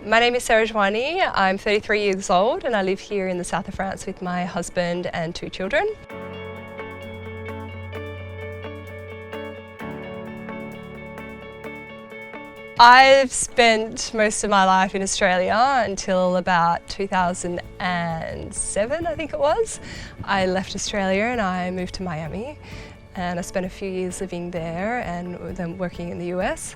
My name is Jouanny. I'm 33 years old and I live here in the south of France with my husband and 2 children. I've spent most of my life in Australia until about 2007, I think it was. I left Australia and I moved to Miami, and I spent a few years living there and then working in the US.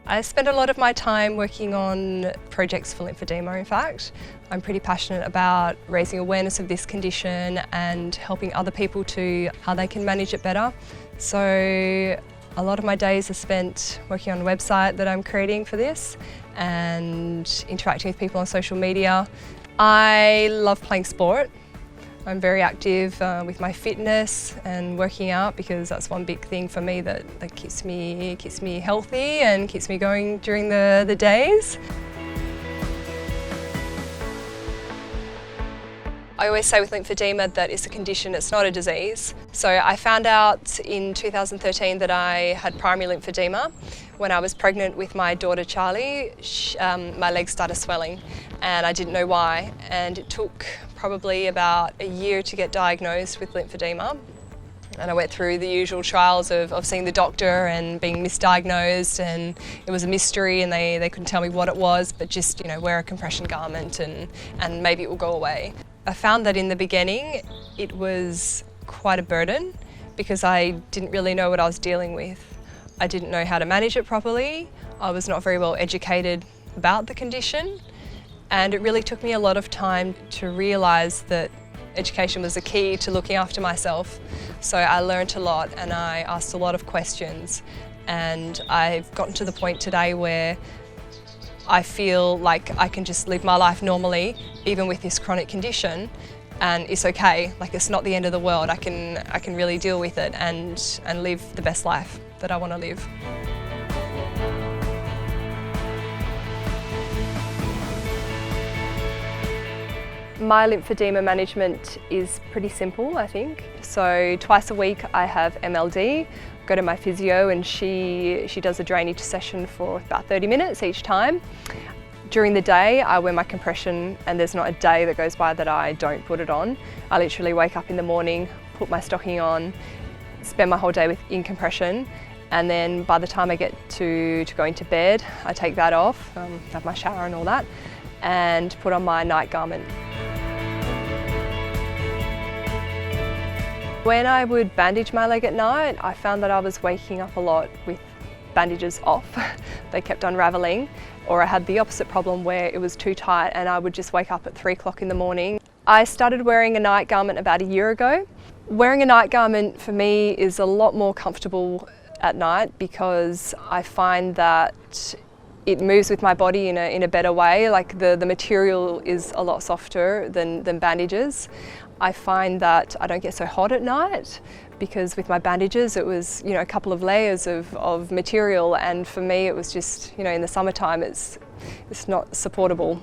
I spend a lot of my time working on projects for lymphedema, in fact. I'm pretty passionate about raising awareness of this condition and helping other people to how they can manage it better. So a lot of my days are spent working on a website that I'm creating for this and interacting with people on social media. I love playing sport. I'm very active with my fitness and working out, because that's one big thing for me that keeps me healthy and keeps me going during the days. I always say with lymphedema that it's a condition, it's not a disease. So I found out in 2013 that I had primary lymphedema. When I was pregnant with my daughter Charlie, my legs started swelling and I didn't know why. And it took probably about a year to get diagnosed with lymphedema. And I went through the usual trials of seeing the doctor and being misdiagnosed, and it was a mystery and they couldn't tell me what it was, but just, you know, wear a compression garment and maybe it will go away. I found that in the beginning it was quite a burden because I didn't really know what I was dealing with. I didn't know how to manage it properly. I was not very well educated about the condition, and it really took me a lot of time to realise that education was the key to looking after myself. So I learnt a lot and I asked a lot of questions, and I've gotten to the point today where I feel like I can just live my life normally, even with this chronic condition, and it's okay. Like, it's not the end of the world. I can really deal with it and live the best life that I want to live. My lymphedema management is pretty simple, I think. So twice a week I have MLD. Go to my physio and she does a drainage session for about 30 minutes each time. During the day I wear my compression, and there's not a day that goes by that I don't put it on. I literally wake up in the morning, put my stocking on, spend my whole day in compression, and then by the time I get to going to bed, I take that off, have my shower and all that, and put on my night garment. When I would bandage my leg at night, I found that I was waking up a lot with bandages off. They kept unravelling, or I had the opposite problem where it was too tight and I would just wake up at 3 o'clock in the morning. I started wearing a night garment about a year ago. Wearing a night garment for me is a lot more comfortable at night because I find that it moves with my body in a better way. Like the material is a lot softer than bandages. I find that I don't get so hot at night because with my bandages it was, you know, a couple of layers of material, and for me it was just, you know, in the summertime it's not supportable.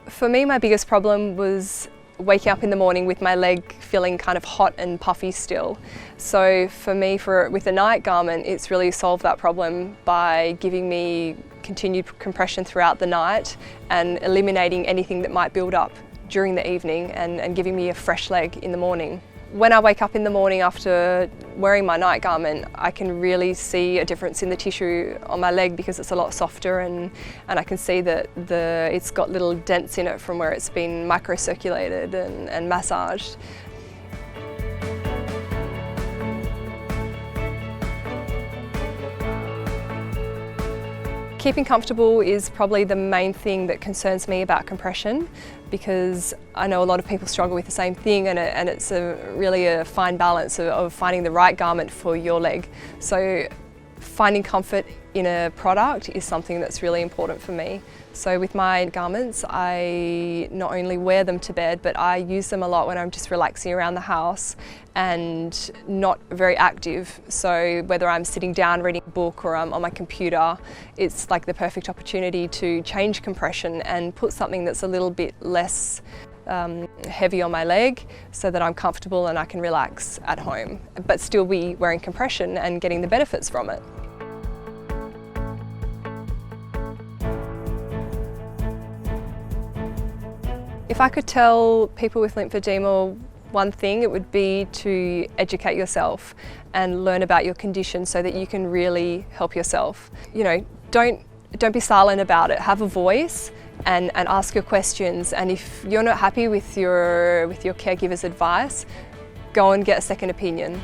For me, my biggest problem was waking up in the morning with my leg feeling kind of hot and puffy still. So for me, with the night garment, it's really solved that problem by giving me continued compression throughout the night and eliminating anything that might build up during the evening and giving me a fresh leg in the morning. When I wake up in the morning after wearing my night garment, I can really see a difference in the tissue on my leg because it's a lot softer, and I can see that it's got little dents in it from where it's been microcirculated and massaged. Keeping comfortable is probably the main thing that concerns me about compression, because I know a lot of people struggle with the same thing, and it's really a fine balance of finding the right garment for your leg. So finding comfort in a product is something that's really important for me. So with my garments, I not only wear them to bed, but I use them a lot when I'm just relaxing around the house and not very active. So whether I'm sitting down reading a book or I'm on my computer, it's like the perfect opportunity to change compression and put something that's a little bit less heavy on my leg so that I'm comfortable and I can relax at home, but still be wearing compression and getting the benefits from it. If I could tell people with lymphedema one thing, it would be to educate yourself and learn about your condition so that you can really help yourself. You know, don't be silent about it. Have a voice and ask your questions. And if you're not happy with your caregiver's advice, go and get a second opinion.